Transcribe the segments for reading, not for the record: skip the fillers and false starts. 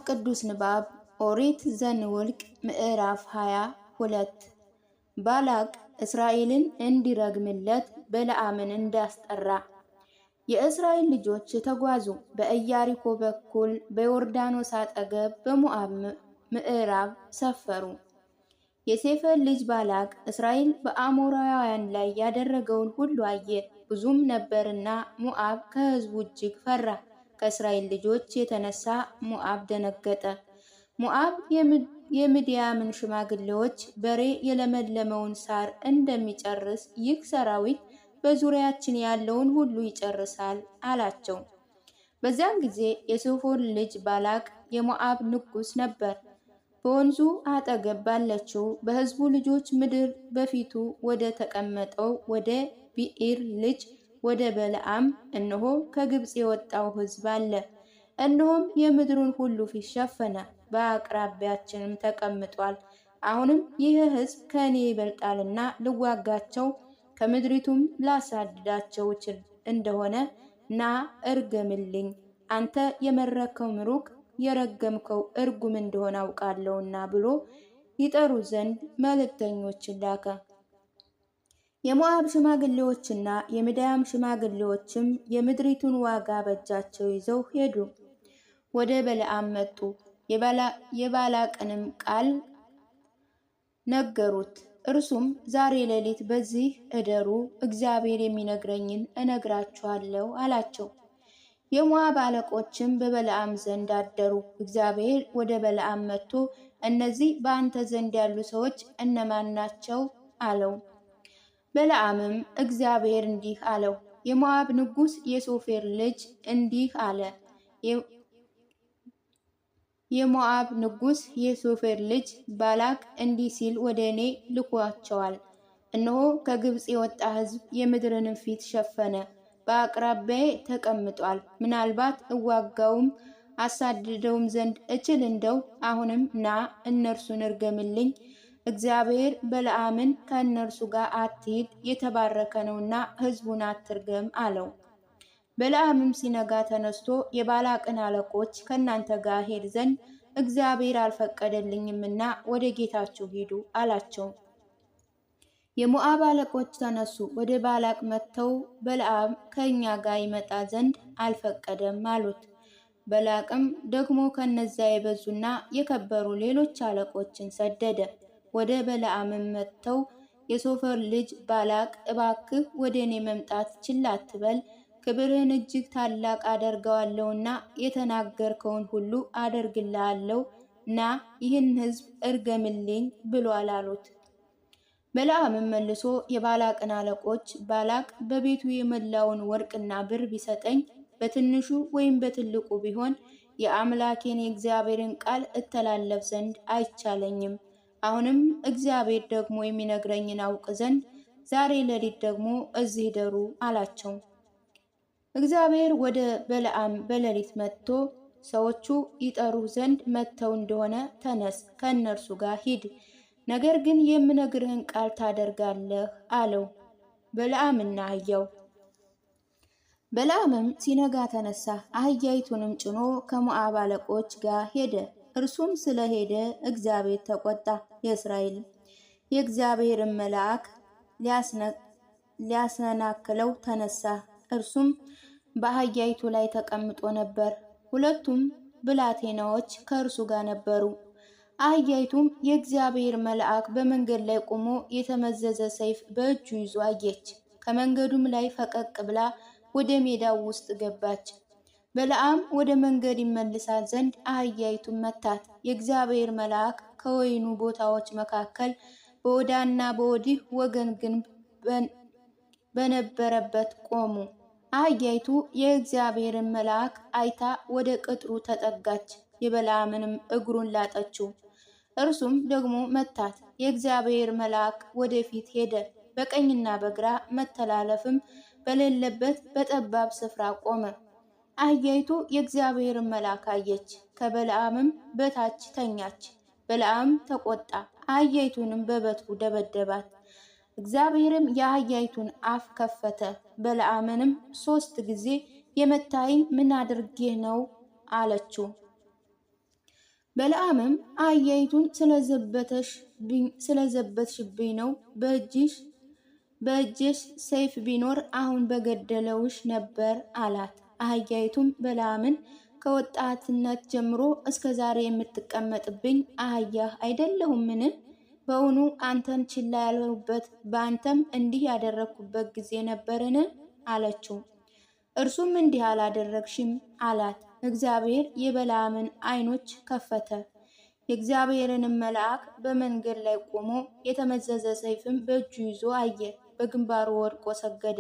ቅዱስ ንባብ ኦሪት ዘኍልቍ ምዕራፍ 22 ባላቅ እስራኤልን እንዲረግምለት በለዓምን እንዳስጠራ። የእስራኤል ልጆች ተጓዙ፣ በኢያሪኮ በኩል በዮርዳኖስ አጠገብ በሞዓብ ምዕራብ ሰፈሩ። የሴፈር ልጅ ባላቅ እስራኤል በአሞራውያን ላይ ያደረገውን ሁሉ አየ፣ ብዙም ነበርና ሞዓብ ከሕዝቡ እጅግ ፈራ። ከእስራኤል ልጆች የተነሳ ሞዓብ ደነገጠ። ሞዓብ የምድያምን ሽማግሌዎች በሬ የለመለመውን ሳር እንደሚጨርስ ይህ ሰራዊት በዙሪያችን ያለውን ሁሉ ይጨርሳል አላቸው። በዚያን ጊዜ የሴፎር ልጅ ባላቅ የሞዓብ ንጉሥ ነበር። በወንዙ አጠገብ ባለችው በሕዝቡ ልጆች ምድር በፊቱ ወደ ተቀመጠው ወደ ቢኤር ልጅ ወደ በለዓም እነሆ ከግብፅ የወጣው ሕዝብ አለ፣ እነሆም የምድሩን ሁሉ ፊት ሸፈነ፣ በአቅራቢያችንም ተቀምጧል። አሁንም ይህ ሕዝብ ከእኔ ይበልጣልና ልዋጋቸው ከምድሪቱም ላሳድዳቸው እችል እንደሆነ ና እርገምልኝ፣ አንተ የመረከው ምሩቅ የረገምከው እርጉም እንደሆነ አውቃለሁና ብሎ ይጠሩ ዘንድ መልእክተኞችን ላከ። የሞዓብ ሽማግሌዎችና የምድያም ሽማግሌዎችም የምድሪቱን ዋጋ በእጃቸው ይዘው ሄዱ፣ ወደ በለዓም መጡ። የባላቅንም ቃል ነገሩት። እርሱም ዛሬ ሌሊት በዚህ እደሩ፣ እግዚአብሔር የሚነግረኝን እነግራችኋለሁ አላቸው። የሞዓብ አለቆችም በበለዓም ዘንድ አደሩ። እግዚአብሔር ወደ በለዓም መጥቶ እነዚህ በአንተ ዘንድ ያሉ ሰዎች እነማን ናቸው? አለው። በለዓምም እግዚአብሔር እንዲህ አለው፣ የሞዓብ ንጉሥ የሴፎር ልጅ እንዲህ አለ። የሞዓብ ንጉሥ የሴፎር ልጅ ባላቅ እንዲህ ሲል ወደ እኔ ልኳቸዋል። እነሆ ከግብፅ የወጣ ሕዝብ የምድርንም ፊት ሸፈነ፣ በአቅራቢያዬ ተቀምጧል። ምናልባት እዋጋውም አሳድደውም ዘንድ እችል እንደው አሁንም ና እነርሱን እርገምልኝ፣ እግዚአብሔር በለዓምን ከእነርሱ ጋር አትሂድ፣ የተባረከ ነውና ሕዝቡን አትርገም አለው። በለዓምም ሲነጋ ተነስቶ የባላቅን አለቆች ከእናንተ ጋር ሄድ ዘንድ እግዚአብሔር አልፈቀደልኝምና ወደ ጌታችሁ ሂዱ አላቸው። የሞዓብ አለቆች ተነሱ፣ ወደ ባላቅ መጥተው በለዓም ከእኛ ጋር ይመጣ ዘንድ አልፈቀደም አሉት። ባላቅም ደግሞ ከነዚያ የበዙና የከበሩ ሌሎች አለቆችን ሰደደ። ወደ በለዓምም መጥተው የሴፎር ልጅ ባላቅ እባክህ ወደ እኔ መምጣት ችላ አትበል፣ ክብርህን እጅግ ታላቅ አደርገዋለሁና የተናገርከውን ሁሉ አደርግልሃለሁ፣ ና ይህን ሕዝብ እርገምልኝ ብሏል አሉት። በለዓምም መልሶ የባላቅን አለቆች ባላቅ በቤቱ የሞላውን ወርቅና ብር ቢሰጠኝ በትንሹ ወይም በትልቁ ቢሆን የአምላኬን የእግዚአብሔርን ቃል እተላለፍ ዘንድ አይቻለኝም። አሁንም እግዚአብሔር ደግሞ የሚነግረኝን አውቅ ዘንድ ዛሬ ሌሊት ደግሞ እዚህ ደሩ አላቸው። እግዚአብሔር ወደ በለዓም በሌሊት መጥቶ ሰዎቹ ይጠሩህ ዘንድ መጥተው እንደሆነ ተነስ፣ ከእነርሱ ጋር ሂድ፣ ነገር ግን የምነግርህን ቃል ታደርጋለህ አለው። በለዓምና አህያው። በለዓምም ሲነጋ ተነሳ፣ አህያይቱንም ጭኖ ከሞዓብ አለቆች ጋር ሄደ። እርሱም ስለሄደ እግዚአብሔር ተቆጣ። የእግዚአብሔርን መልአክ ሊያሰናክለው ተነሳ። እርሱም በአህያይቱ ላይ ተቀምጦ ነበር፣ ሁለቱም ብላቴናዎች ከእርሱ ጋር ነበሩ። አህያይቱም የእግዚአብሔር መልአክ በመንገድ ላይ ቆሞ የተመዘዘ ሰይፍ በእጁ ይዞ አየች። ከመንገዱም ላይ ፈቀቅ ብላ ወደ ሜዳው ውስጥ ገባች። በለዓም ወደ መንገድ ይመልሳት ዘንድ አህያይቱን መታት። የእግዚአብሔር መልአክ ከወይኑ ቦታዎች መካከል በወዳና በወዲህ ወገን ግንብ በነበረበት ቆሙ። አህያይቱ የእግዚአብሔርን መልአክ አይታ ወደ ቅጥሩ ተጠጋች፣ የበለዓምንም እግሩን ላጠችው፣ እርሱም ደግሞ መታት። የእግዚአብሔር መልአክ ወደፊት ሄደ፣ በቀኝና በግራ መተላለፍም በሌለበት በጠባብ ስፍራ ቆመ። አህያይቱ የእግዚአብሔርን መልአክ አየች፣ ከበለዓምም በታች ተኛች። በለዓም ተቆጣ፣ አህያይቱንም በበትሩ ደበደባት። እግዚአብሔርም የአህያይቱን አፍ ከፈተ። በለዓምንም 3 ጊዜ የመታኝ ምን አድርጌህ ነው አለችው። በለዓምም አህያይቱን ስለዘበትሽብኝ ነው፣ በእጅሽ ሰይፍ ቢኖር አሁን በገደለውሽ ነበር አላት። አህያይቱም በለዓምን ከወጣትነት ጀምሮ እስከ ዛሬ የምትቀመጥብኝ አህያህ አይደለሁምን? በውኑ አንተን ችላ ያልሁበት በአንተም እንዲህ ያደረግኩበት ጊዜ ነበርን? አለችው። እርሱም እንዲህ አላደረግሽም አላት። እግዚአብሔር የበለዓምን ዓይኖች ከፈተ። የእግዚአብሔርንም መልአክ በመንገድ ላይ ቆሞ የተመዘዘ ሰይፍም በእጁ ይዞ አየ። በግንባሩ ወድቆ ሰገደ።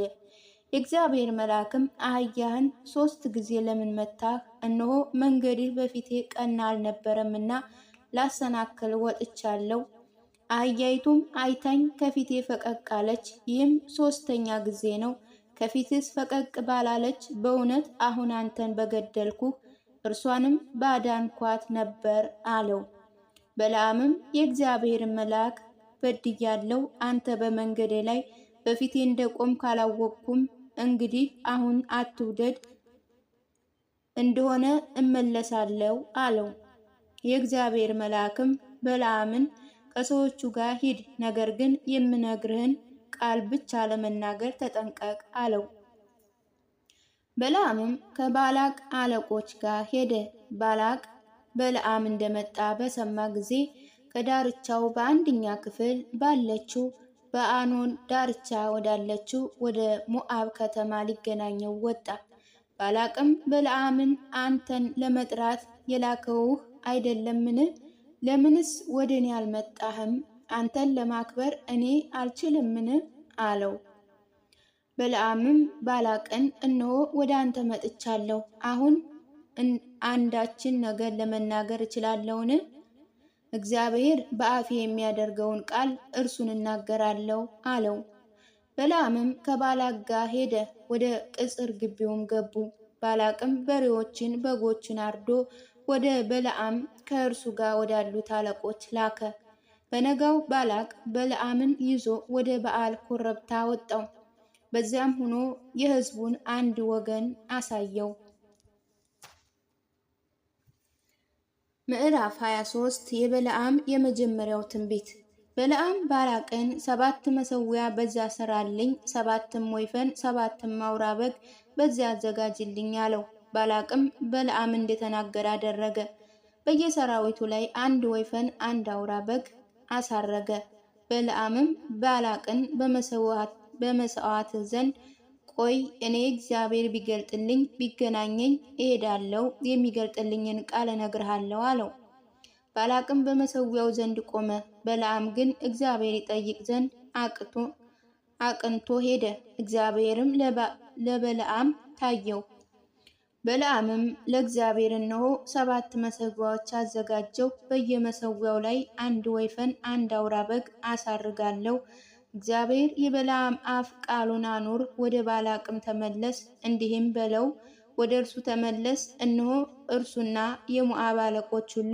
የእግዚአብሔር መልአክም አህያህን 3 ጊዜ ለምን መታህ? እነሆ መንገድህ በፊቴ ቀና አልነበረምና ላሰናክል ወጥቻለሁ። አህያይቱም አይታኝ ከፊቴ ፈቀቅ አለች። ይህም 3ኛ ጊዜ ነው። ከፊትስ ፈቀቅ ባላለች በእውነት አሁን አንተን በገደልኩህ እርሷንም ባዳንኳት ነበር አለው። በለዓምም የእግዚአብሔርን መልአክ በድያለሁ፣ አንተ በመንገዴ ላይ በፊቴ እንደቆም ካላወቅኩም እንግዲህ አሁን አትውደድ እንደሆነ እመለሳለሁ አለው። የእግዚአብሔር መልአክም በለዓምን ከሰዎቹ ጋር ሂድ፣ ነገር ግን የምነግርህን ቃል ብቻ ለመናገር ተጠንቀቅ አለው። በለዓምም ከባላቅ አለቆች ጋር ሄደ። ባላቅ በለዓም እንደመጣ በሰማ ጊዜ ከዳርቻው በአንደኛ ክፍል ባለችው በአኖን ዳርቻ ወዳለችው ወደ ሞዓብ ከተማ ሊገናኘው ወጣ። ባላቅም በለዓምን አንተን ለመጥራት የላከውህ አይደለምን? ለምንስ ወደ እኔ አልመጣህም? አንተን ለማክበር እኔ አልችልምን? አለው። በለዓምም ባላቅን እነሆ ወደ አንተ መጥቻለሁ፣ አሁን አንዳችን ነገር ለመናገር እችላለሁን? እግዚአብሔር በአፌ የሚያደርገውን ቃል እርሱን እናገራለሁ አለው። በለዓምም ከባላቅ ጋር ሄደ፣ ወደ ቅጽር ግቢውም ገቡ። ባላቅም በሬዎችን በጎችን አርዶ ወደ በለዓም ከእርሱ ጋር ወዳሉት አለቆች ላከ። በነጋው ባላቅ በለዓምን ይዞ ወደ በዓል ኮረብታ ወጣው። በዚያም ሆኖ የሕዝቡን አንድ ወገን አሳየው። ምዕራፍ 23 የበለዓም የመጀመሪያው ትንቢት። በለዓም ባላቅን 7 መሠዊያ በዚያ ሥራልኝ፣ 7 ወይፈን 7 አውራ በግ በዚያ አዘጋጅልኝ አለው። ባላቅም በለዓም እንደተናገረ አደረገ። በየሰራዊቱ ላይ 1 ወይፈን 1 አውራ በግ አሳረገ። በለዓምም ባላቅን በመሥዋዕት ዘንድ ቆይ፣ እኔ እግዚአብሔር ቢገልጥልኝ ቢገናኘኝ እሄዳለሁ፣ የሚገልጥልኝን ቃል እነግርሃለሁ አለው። ባላቅም በመሠዊያው ዘንድ ቆመ። በለዓም ግን እግዚአብሔር ይጠይቅ ዘንድ አቅንቶ ሄደ። እግዚአብሔርም ለበለዓም ታየው። በለዓምም ለእግዚአብሔር እነሆ 7 መሠዊያዎች አዘጋጀው፣ በየመሠዊያው ላይ 1 ወይፈን 1 አውራ በግ አሳርጋለሁ። እግዚአብሔር የበለዓም አፍ ቃሉን አኑር፣ ወደ ባላቅም ተመለስ፣ እንዲህም በለው ወደ እርሱ ተመለስ። እነሆ እርሱና የሞዓብ አለቆች ሁሉ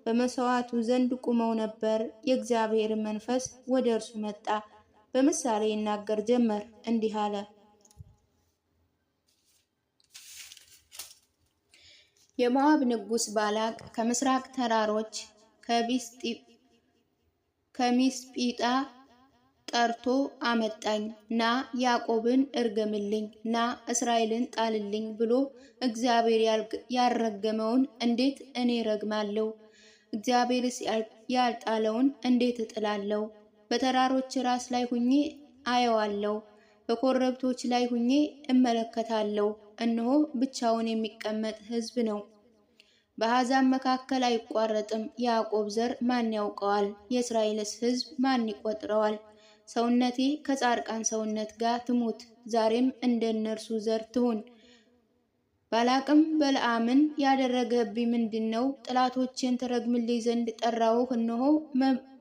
በመሥዋዕቱ ዘንድ ቆመው ነበር። የእግዚአብሔር መንፈስ ወደ እርሱ መጣ፣ በምሳሌ ይናገር ጀመር፣ እንዲህ አለ። የሞዓብ ንጉሥ ባላቅ ከምስራቅ ተራሮች ከሚስጲጣ ጠርቶ አመጣኝ። ና ያዕቆብን እርገምልኝ፣ ና እስራኤልን ጣልልኝ ብሎ እግዚአብሔር ያልረገመውን እንዴት እኔ ረግማለሁ? እግዚአብሔርስ ያልጣለውን እንዴት እጥላለሁ? በተራሮች ራስ ላይ ሁኜ አየዋለሁ፣ በኮረብቶች ላይ ሁኜ እመለከታለሁ። እነሆ ብቻውን የሚቀመጥ ሕዝብ ነው፣ በአሕዛብ መካከል አይቋረጥም። ያዕቆብ ዘር ማን ያውቀዋል? የእስራኤልስ ሕዝብ ማን ይቆጥረዋል? ሰውነቴ ከጻድቃን ሰውነት ጋር ትሙት፣ ዛሬም እንደ እነርሱ ዘር ትሁን። ባላቅም በለዓምን ያደረገብኝ ምንድን ነው? ጠላቶቼን ትረግምልኝ ዘንድ ጠራሁህ፣ እነሆ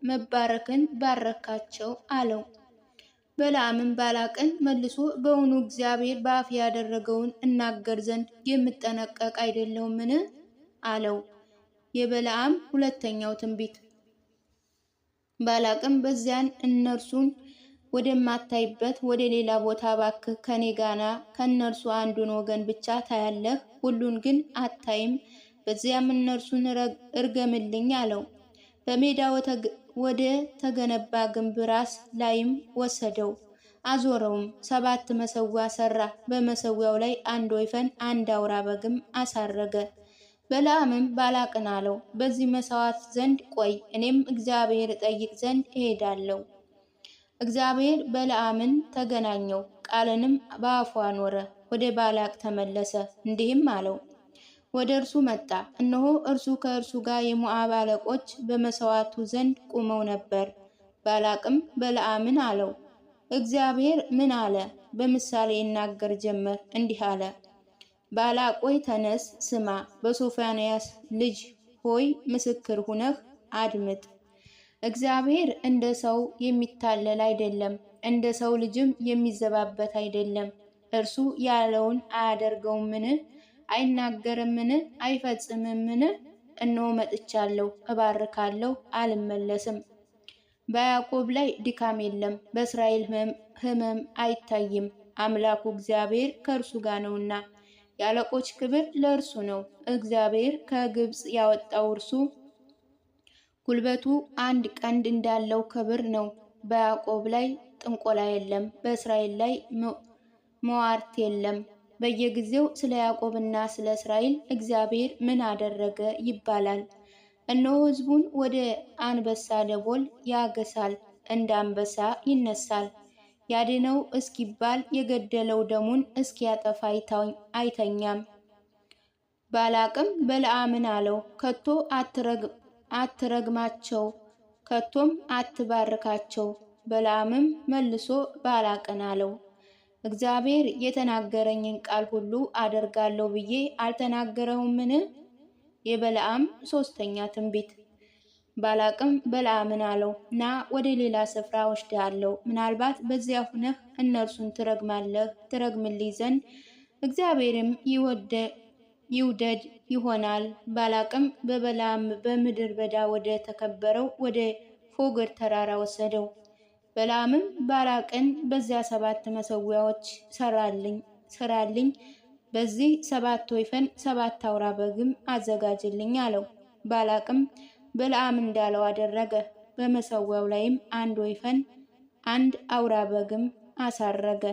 መባረክን ባረካቸው አለው። በለዓምም ባላቅን መልሶ በውኑ እግዚአብሔር በአፌ ያደረገውን እናገር ዘንድ የምጠነቀቅ አይደለሁምን? አለው። የበለዓም ሁለተኛው ትንቢት። ባላቅም በዚያን እነርሱን ወደማታይበት ወደ ሌላ ቦታ እባክህ ከኔ ጋና፣ ከእነርሱ አንዱን ወገን ብቻ ታያለህ፣ ሁሉን ግን አታይም። በዚያም እነርሱን እርገምልኝ አለው። በሜዳ ወደ ተገነባ ግንብ ራስ ላይም ወሰደው፣ አዞረውም። 7 መሰዊያ ሰራ። በመሰዊያው ላይ 1 ወይፈን 1 አውራ በግም አሳረገ። በለዓምም ባላቅን አለው፣ በዚህ መሥዋዕት ዘንድ ቆይ፣ እኔም እግዚአብሔር እጠይቅ ዘንድ እሄዳለሁ። እግዚአብሔር በለዓምን ተገናኘው፣ ቃልንም በአፉ አኖረ። ወደ ባላቅ ተመለሰ፣ እንዲህም አለው፣ ወደ እርሱ መጣ። እነሆ እርሱ ከእርሱ ጋር የሞዓብ አለቆች በመሥዋዕቱ ዘንድ ቆመው ነበር። ባላቅም በለዓምን አለው፣ እግዚአብሔር ምን አለ? በምሳሌ ይናገር ጀመር፣ እንዲህ አለ። ባላቅ ሆይ ተነስ፣ ስማ፣ በሶፎንያስ ልጅ ሆይ ምስክር ሁነህ አድምጥ። እግዚአብሔር እንደ ሰው የሚታለል አይደለም፣ እንደ ሰው ልጅም የሚዘባበት አይደለም። እርሱ ያለውን አያደርገውምን? አይናገርምን? አይፈጽምምን? እነሆ መጥቻለሁ፣ እባርካለሁ፣ አልመለስም። በያዕቆብ ላይ ድካም የለም፣ በእስራኤል ሕመም አይታይም። አምላኩ እግዚአብሔር ከእርሱ ጋር ነውና የአለቆች ክብር ለእርሱ ነው። እግዚአብሔር ከግብፅ ያወጣው እርሱ ጉልበቱ 1 ቀንድ እንዳለው ክብር ነው። በያዕቆብ ላይ ጥንቆላ የለም፣ በእስራኤል ላይ መዋርት የለም። በየጊዜው ስለ ያዕቆብና ስለ እስራኤል እግዚአብሔር ምን አደረገ ይባላል። እነሆ ሕዝቡን ወደ አንበሳ ደቦል ያገሳል፣ እንደ አንበሳ ይነሳል። ያድነው እስኪባል የገደለው ደሙን እስኪያጠፋ አይተኛም። ባላቅም በለዓምን አለው፣ ከቶ አትረግማቸው፣ ከቶም አትባርካቸው። በለዓምም መልሶ ባላቅን አለው፣ እግዚአብሔር የተናገረኝን ቃል ሁሉ አደርጋለሁ ብዬ አልተናገረውምን? የበለዓም 3ኛ ትንቢት። ባላቅም በለዓምን አለው፣ ና ወደ ሌላ ስፍራ ወስድሃለሁ፣ ምናልባት በዚያ ሁነህ እነርሱን ትረግምልኝ ዘንድ እግዚአብሔርም ይውደድ ይሆናል። ባላቅም በበለዓም በምድረ በዳ ወደ ተከበረው ወደ ፎገር ተራራ ወሰደው። በለዓምም ባላቅን በዚያ 7 መሰዊያዎች ሰራልኝ፣ በዚህ 7 ወይፈን 7 አውራ በግም አዘጋጅልኝ አለው። ባላቅም በለዓም እንዳለው አደረገ። በመሰዊያው ላይም 1 ወይፈን 1 አውራ በግም አሳረገ።